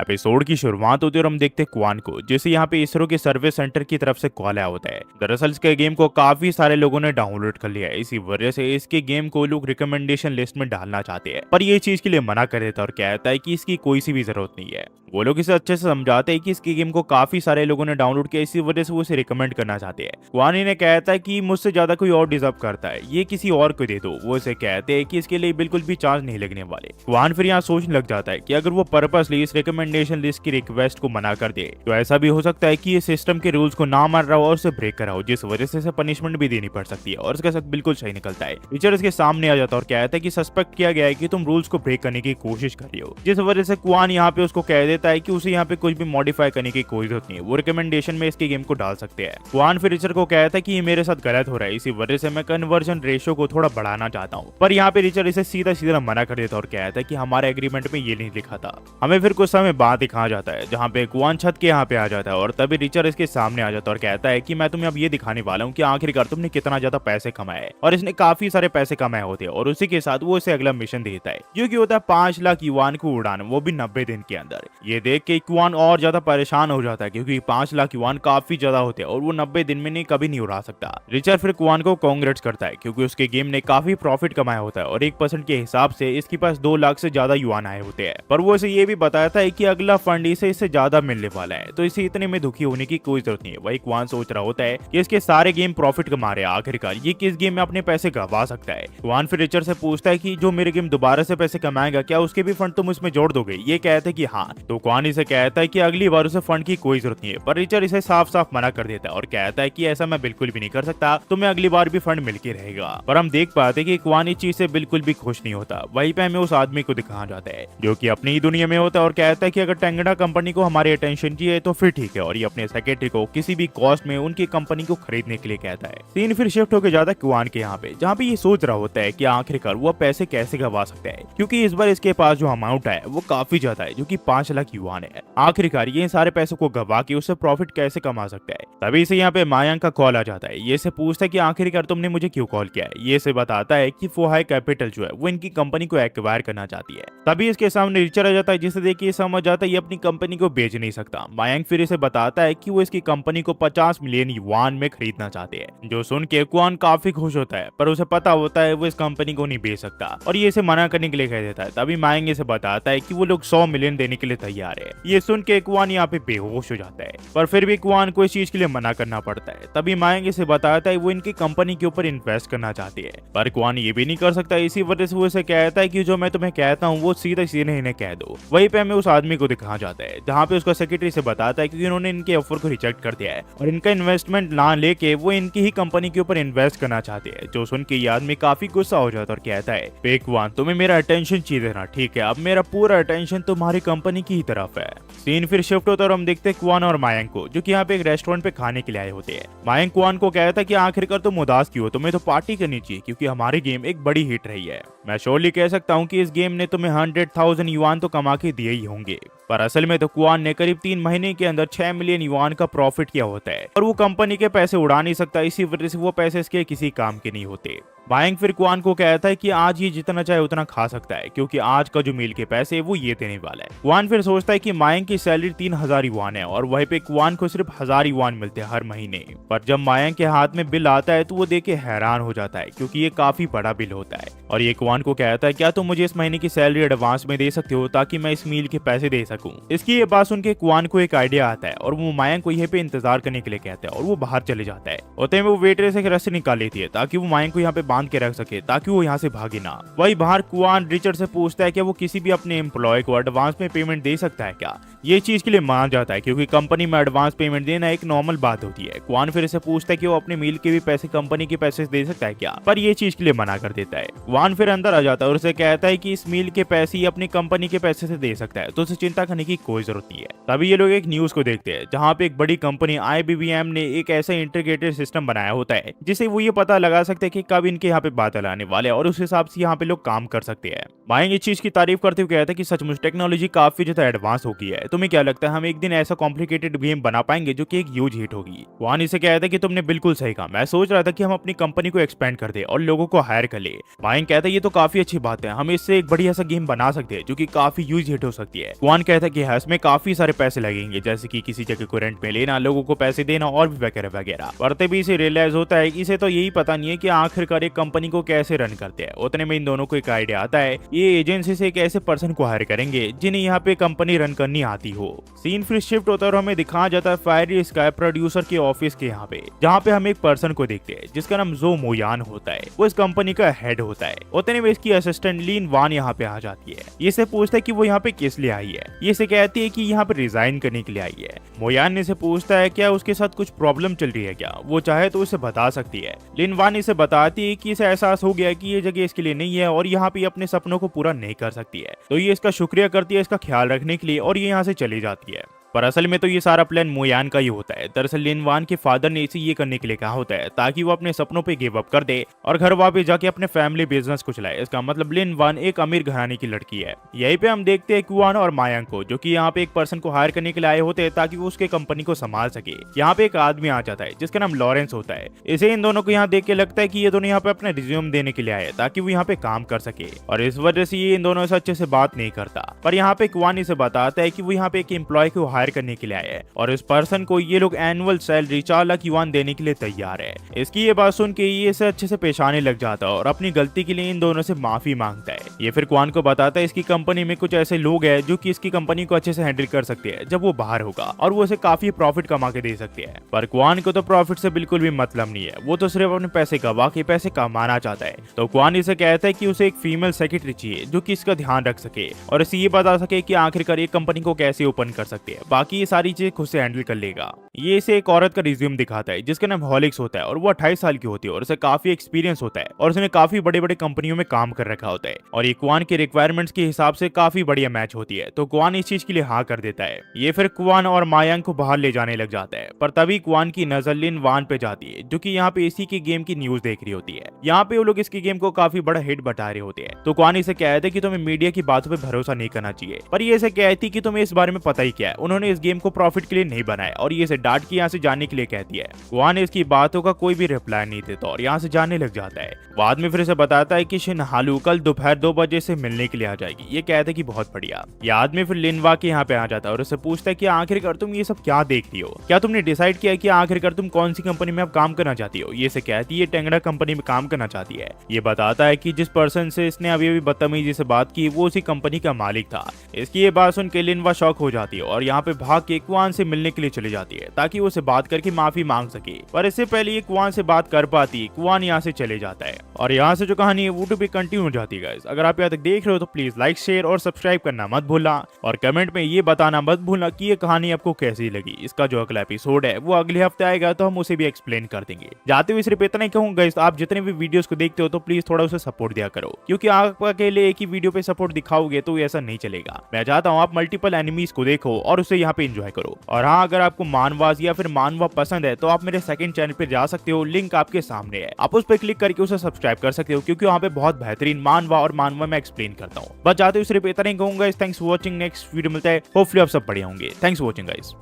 Episode की शुरुआत होती है और हम देखते हैं क्वान को, जिसे यहाँ पे इसरो के सर्विस सेंटर की तरफ से कॉल आया होता है। दरअसल इसके गेम को काफी सारे लोगों ने डाउनलोड कर लिया है, इसी वजह से इसके गेम को लोग रिकमेंडेशन लिस्ट में डालना चाहते हैं, पर ये चीज के लिए मना कर देता है और कहता है कि इसकी कोई सी भी जरूरत नहीं है। वो लोग इसे अच्छे से समझाते हैं कि इसके गेम को काफी सारे लोगों ने डाउनलोड किया, इसी वजह से वो इसे रिकमेंड करना चाहते हैं। क्वान इन्हें कहता है कि मुझसे ज्यादा कोई और डिजर्व करता है, ये किसी और को दे दो। वो इसे कहते हैं कि इसके लिए बिल्कुल भी चार्ज नहीं लगने वाले। क्वान फिर यहाँ सोचने लग जाता है कि अगर वो पर्पसली इस रिकमेंडेशन लिस्ट की रिक्वेस्ट को मना कर दे तो ऐसा भी हो सकता है कि ये सिस्टम के रूल्स को ना मान रहा हो और उसे ब्रेक करा हो, जिस वजह से इसे पनिशमेंट भी देनी पड़ सकती है। और इसका शक बिल्कुल सही निकलता है। टीचर इसके सामने आ जाता है और कहता है कि सस्पेक्ट किया गया है कि तुम रूल्स को ब्रेक करने की कोशिश कर रही हो, जिस वजह से क्वान यहाँ पे उसको कह देता है कि उसे यहाँ पे कुछ भी मॉडिफाई करने की कोई जरूरत नहीं है, वो रिकमेंडेशन में इसके गेम को डाल सकते हैं। क्वान फिर रिचर को कहता है कि ये मेरे साथ गलत हो रहा है, इसी वजह से मैं कन्वर्जन रेशियो को थोड़ा बढ़ाना चाहता हूँ। पर यहाँ पे रिचर इसे सीधा सीधा मना कर देता है और कहता है कि हमारे एग्रीमेंट में ये नहीं लिखा था। हमें फिर कुछ समय बाद दिखाया जाता है जहाँ पे क्वान छत के यहाँ पे आ जाता है और तभी रिचर इसके सामने आ जाता है और कहता है कि मैं तुम्हें अब ये दिखाने वाला हूँ कि आखिरकार तुमने कितना ज्यादा पैसे कमाए। और इसने काफी सारे पैसे कमाए होते हैं और उसी के साथ वो इसे अगला मिशन देता है, जो कि होता है 5 लाख युआन को उड़ाना, वो भी 90 दिन के अंदर। ये देख के क्वान और ज्यादा परेशान हो जाता है क्योंकि 5 लाख युआन काफी ज्यादा होते हैं और वो 90 दिन में नहीं कभी नहीं उड़ा सकता। रिचर फिर क्वान को कांग्रेट्स करता है क्योंकि उसके गेम ने काफी प्रॉफिट कमाया होता है और 1% के हिसाब से इसके पास 2 लाख से ज्यादा युआन आए होते हैं। पर वो इसे ये भी बताता है कि अगला फंड इसे इससे ज्यादा मिलने वाला है, तो इसे इतने में दुखी होने की कोई जरूरत नहीं है। वही क्वान सोच रहा होता है कि इसके सारे गेम प्रॉफिट कमा रहे हैं, आखिरकार ये किस गेम में अपने पैसे गवा सकता है। क्वान फिर रिचर से पूछता है कि जो मेरे गेम दोबारा से पैसे कमाएगा क्या उसके भी फंड तुम उसमें जोड़ दोगे। ये कहते हैं कि हाँ। तो क्वान इसे कहता है कि अगली बार उसे फंड की कोई जरूरत नहीं है, पर रिचर इसे साफ साफ मना कर देता है और कहता है कि ऐसा मैं बिल्कुल भी नहीं कर सकता, तुम्हें अगली बार भी फंड मिल के रहेगा। पर हम देख पाते हैं कि क्वान इस चीज से बिल्कुल भी खुश नहीं होता। वहीं पे हमें उस आदमी को दिखाया जाता है जो कि अपनी ही दुनिया में होता है और कहता है कि अगर टेंगडा कंपनी को हमारी अटेंशन चाहिए तो फिर ठीक है, और ये अपने सेक्रेटरी को किसी भी कॉस्ट में उनकी कंपनी को खरीदने के लिए कहता है। सीन फिर शिफ्ट होकर जाता है क्वान के यहाँ पे, जहाँ पे ये सोच रहा होता है कि आखिरकार वो पैसे कैसे गवा सकता है, क्योंकि इस बार इसके पास जो अमाउंट है वो काफी ज्यादा है, जो कि 5 लाख युआन है। आखिरकार ये सारे पैसों को गवा के उससे प्रॉफिट कैसे कमा सकता है। तभी से यहाँ पे मायांग का कॉल आ जाता है। ये से पूछता है कि आखिरकार तुमने मुझे क्यों कॉल किया है। ये से बताता है कि फोहाई कैपिटल जो है वो इनकी कंपनी को एक्वायर करना चाहती है। तभी इसके सामने रिचर आ जाता है, जिसे देख के समझ जाता है ये अपनी कंपनी को बेच नहीं सकता। मायांग फिर इसे बताता है कि वो इसकी कंपनी को 50 मिलियन युआन में खरीदना चाहते हैं, जो सुन के क्वान काफी खुश होता है, पर उसे पता होता है वो इस कंपनी को नहीं बेच सकता और ये इसे मना करने के लिए कह देता है। तभी मायांग इसे बताता है कि वो लोग 100 मिलियन देने के लिए तैयार है। ये सुन के क्वान यहाँ पे बेहोश हो जाता है, पर फिर भी क्वान को इस चीज के लिए मना करना पड़ता है। तभी मायांग इसे बताता है वो इनकी कंपनी के ऊपर इन्वेस्ट करना चाहती है, पर क्वान ये भी नहीं कर सकता। इसी वजह से वो इसे कहता है कि जो मैं तुम्हें कहता हूँ वो सीधा सीधे इन्हें कह दो। वहीं पे हमें उस आदमी को दिखाया जाता है जहाँ पे उसका सेक्रेटरी से बताता है क्योंकि उन्होंने इनके ऑफर को रिजेक्ट कर दिया है और इनका इन्वेस्टमेंट ना लेके वो इनकी ही कंपनी के ऊपर इन्वेस्ट करना चाहते हैं। जो सुन के ये आदमी काफी गुस्सा हो जाता है और कहता है क्वान तुम्हें मेरा अटेंशन चाहिए ना, ठीक है, अब मेरा पूरा अटेंशन तुम्हारी कंपनी की ही तरफ है। सीन फिर शिफ्ट होता है और हम देखते हैं क्वान और मायांग को, जो कि यहाँ पे एक रेस्टोरेंट पे खाने के लिए आए होते हैं। मायांग क्वान को कहता है कि आखिरकार तुम उदास क्यों हो, तुम्हें तो पार्टी करनी चाहिए क्योंकि हमारी गेम एक बड़ी हिट रही है। मैं श्योरली कह सकता हूँ कि इस गेम ने तुम्हें 100,000 युआन तो कमा के दिए ही होंगे, पर असल में तो क्वान ने करीब 3 महीने के अंदर 6 मिलियन युआन का प्रॉफिट किया होता है और वो कंपनी के पैसे उड़ा नहीं सकता, इसी वजह से वो पैसे इसके किसी काम के नहीं होते। मायांग फिर क्वान को कहता है कि आज ये जितना चाहे उतना खा सकता है क्योंकि आज का जो मील के पैसे वो ये देने वाला है। क्वान फिर सोचता है कि मायांग की सैलरी 3000 युआन है और वहीं पे क्वान को सिर्फ 1000 युआन मिलते हैं हर महीने। पर जब मायांग के हाथ में बिल आता है तो वो देख के हैरान हो जाता है क्योंकि ये काफी बड़ा बिल होता है और ये क्वान को कहता है क्या तुम मुझे इस महीने की सैलरी एडवांस में दे सकते हो ताकि मैं इस मील के पैसे दे सकूं। इसकी ये बात सुन के क्वान को एक आइडिया आता है और वो मायांग को यहाँ पे इंतजार करने के लिए कहता है और वो बाहर चले जाता है। होते में वो वेटरेस एक रस्सी निकाल लेती है ताकि वो मायांग को यहाँ पे बांध के रख सके ताकि वो यहाँ से भागे ना। वही बाहर क्वान रिचर्ड से पूछता है कि वो किसी भी अपने एम्प्लॉय को एडवांस में पेमेंट दे सकता है क्या। ये चीज के लिए मान जाता है क्योंकि कंपनी में एडवांस पेमेंट देना एक नॉर्मल बात होती है। क्वान फिर से पूछता है कि वो अपने मील के भी पैसे कंपनी के पैसे दे सकता है क्या, पर ये चीज के लिए मना कर देता है। क्वान फिर अंदर आ जाता है और उसे कहता है कि इस मील के पैसे ही अपनी कंपनी के पैसे से दे सकता है, तो उसे चिंता करने की कोई जरूरत नहीं है। तभी ये लोग एक न्यूज को देखते हैं जहाँ पे एक बड़ी कंपनी IBM ने एक ऐसा इंटीग्रेटेड सिस्टम बनाया होता है जिसे वो ये पता लगा सकते हैं कि कब इनके यहाँ पे बादल आने वाले और उस हिसाब से यहाँ पे लोग काम कर सकते हैं। मायांग इस चीज की तारीफ करते हुए कहता है कि सचमुच टेक्नोलॉजी काफी ज्यादा एडवांस हो गई है। तुम्हें क्या लगता है हम एक दिन ऐसा कॉम्प्लिकेटेड गेम बना पाएंगे जो कि एक ह्यूज हिट होगी। क्वान इसे कहता है कि तुमने बिल्कुल सही कहा, मैं सोच रहा था कि हम अपनी कंपनी को एक्सपेंड कर दे और लोगों को हायर कर ले। मायांग कहता है ये तो काफी अच्छी बात है, हम इससे एक बढ़िया सा गेम बना सकते हैं जो कि काफी ह्यूज हिट हो सकती है। क्वान कहता है कि हाँ, इसमें काफी सारे पैसे लगेंगे, जैसे कि किसी जगह को रेंट में लेना, लोगों को पैसे देना और भी वगैरह वगैरह। पर तभी इसे रियलाइज होता है कि इसे तो यही पता नहीं है कि आखिरकार एक कंपनी को कैसे रन करते हैं। उतने में इन दोनों को एक आइडिया आता है, ये एजेंसी से एक ऐसे पर्सन को हायर करेंगे जिन्हें यहाँ पे कंपनी रन करनी आती हो। सीन फिर शिफ्ट होता है और हमें दिखाया जाता है फायरी स्काई प्रोड्यूसर के ऑफिस के यहाँ पे, जहाँ पे हम एक पर्सन को देखते हैं जिसका नाम जो मोयान होता है। वो इस कंपनी का हेड होता है। उतने में इसकी असिस्टेंट लीन वान यहाँ पे आ जाती है। ये से पूछता है कि वो यहाँ पे किस लिए आई है। ये से कहती है कि यहाँ पे रिजाइन करने के लिए आई है। मोयान ने से पूछता है क्या उसके साथ कुछ प्रॉब्लम चल रही है, क्या वो चाहे तो उसे बता सकती है। लिन वान इसे बताती है कि इसे एहसास हो गया है कि ये जगह इसके लिए नहीं है और यहाँ पे अपने सपनों को पूरा नहीं कर सकती है। तो ये इसका शुक्रिया करती है इसका ख्याल रखने के लिए और ये यहाँ से चली जाती है। पर असल में तो ये सारा प्लान मोयान का ही होता है। दरअसल लिन वान के फादर ने इसे ये करने के लिए कहा होता है ताकि वो अपने सपनों पे गिव अप कर दे और घर वापस जाके अपने फैमिली बिजनेस को चलाए। इसका मतलब लिन वान एक अमीर घराने की लड़की है। यहीं पे हम देखते हैं क्वान और मायांग को, जो कि यहाँ पे एक पर्सन को हायर करने के लिए आए होते हैं ताकि वो उसके कंपनी को संभाल सके। यहाँ पे एक आदमी आ जाता है जिसका नाम लॉरेंस होता है। इसे इन दोनों को यहाँ देख के लगता है कि ये दोनों यहाँ पे अपने रिज्यूम देने के लिए आए ताकि वो यहाँ पे काम कर सके, और इस वजह से ये इन दोनों से अच्छे से बात नहीं करता। पर यहाँ पे क्वान इसे बताता है कि वो यहाँ पे एक एम्प्लॉय को हायर करने के लिए आए और इस पर्सन को ये लोग एनुअल सैलरी 4 लाख युआन देने के लिए तैयार है। इसकी ये बात सुन के ये इसे अच्छे से पेश आने लग जाता है और अपनी गलती के लिए इन दोनों से माफी मांगता है। ये फिर क्वान को बताता है इसकी कंपनी में कुछ ऐसे लोग हैं जो कि इसकी कंपनी को अच्छे से हैंडल कर सकते हैं जब वो बाहर होगा, और वो उसे काफी प्रॉफिट कमा के दे सकते हैं। पर क्वान को तो प्रॉफिट से बिल्कुल भी मतलब नहीं है। वो तो सिर्फ अपने पैसे कमा के पैसे कमाना चाहता है। तो क्वान इसे कहता है कि उसे एक फीमेल सेक्रेटरी चाहिए जो कि इसका ध्यान रख सके और इसे ये बता सके कि आखिरकार ये कंपनी को कैसे ओपन कर सकते हैं। बाकी ये सारी चीजें खुद से हैंडल कर लेगा। ये इसे एक औरत का रिज्यूम दिखाता है जिसका नाम हॉलिक्स होता है और वो 28 साल की होती है और उसे काफी एक्सपीरियंस होता है और उसने काफी बड़े बड़े कंपनियों में काम कर रखा होता है और ये क्वान के रिक्वायरमेंट्स के हिसाब से काफी बढ़िया मैच होती है। तो क्वान इस चीज के लिए हाँ कर देता है। ये फिर क्वान और मायांग को बाहर ले जाने लग जाता है, पर तभी क्वान की नजर लिन वान पे जाती है जो कि यहाँ पे इसी की गेम की न्यूज देख रही होती है। यहाँ पे वो लोग इसकी गेम को काफी बड़ा हिट बता रहे होते हैं। तो क्वान इसे कहते हैं कि तुम्हें मीडिया की बातों पे भरोसा नहीं करना चाहिए, पर ये इसे कहती कि तुम्हें इस बारे में पता ही क्या है, उन्होंने इस गेम को प्रॉफिट के लिए नहीं बनाया, और ये इसे डांट के यहाँ से जाने के लिए कहती है। क्वान इसकी बातों का कोई भी रिप्लाई नहीं देता और यहाँ से जाने लग जाता है। बाद में फिर इसे बताता है कि शिनहालू कल दोपहर 2 बजे से मिलने के लिए आ जाएगी। ये कहते हैं कि बहुत बढ़िया। ये आदमी फिर लिनवा के यहाँ पे आ जाता है और उससे पूछता है कि आखिरकार तुम ये सब क्या देख रही हो, क्या तुमने डिसाइड किया कि आखिरकार तुम कौन सी कंपनी में अब काम करना चाहती हो। ये से कहती है टेंगड़ा कंपनी में काम करना चाहती है। ये बताता है कि जिस पर्सन से इसने अभी अभी बदतमीजी से बात की वो उसी कंपनी का मालिक था। इसकी ये बात सुन के लिनवा शॉक हो जाती है और यहाँ पे भाग के क्वान से मिलने के लिए चली जाती है ताकि वो उसे बात करके माफी मांग सके। पर इससे पहले ये क्वान से बात कर पाती, क्वान यहाँ से चले जाता है और यहाँ से जो कहानी है वो भी कंटिन्यू हो जाती है गाइस। अगर आप यहाँ तक देख रहे हो तो प्लीज लाइक शेयर और सब्सक्राइब करना मत भूलना और कमेंट में ये बताना मत भूलना कि ये कहानी आपको कैसी लगी। इसका जो अगला एपिसोड है वो अगले हफ्ते आएगा तो हम उसे भी एक्सप्लेन कर देंगे। जाते हुए सिर्फ इतना ही कहूंगा गाइस, आप जितने भी वीडियोस को देखते हो तो प्लीज थोड़ा उसे सपोर्ट दिया करो, क्योंकि आप अकेले एक ही वीडियो पे सपोर्ट दिखाओगे तो ऐसा नहीं चलेगा। मैं चाहता हूँ आप मल्टीपल एनिमीज को देखो और उसे यहाँ पे एंजॉय करो। और हाँ, अगर आपको मानवास या फिर मानवा पसंद है तो आप मेरे सेकंड चैनल पे जा सकते हो, लिंक आपके सामने है। आप उस पर क्लिक करके उसे सब्सक्राइब कर सकते हो, क्योंकि वहाँ पे बहुत बेहतरीन मानवा और मानवा मैं एक्सप्लेन करता हूँ। बस जाते हुए सिर्फ इतना ही कहूंगा। Thanks for watching. Next video मिलता है, होपफुली आप सब बढ़िया होंगे। Thanks for watching guys.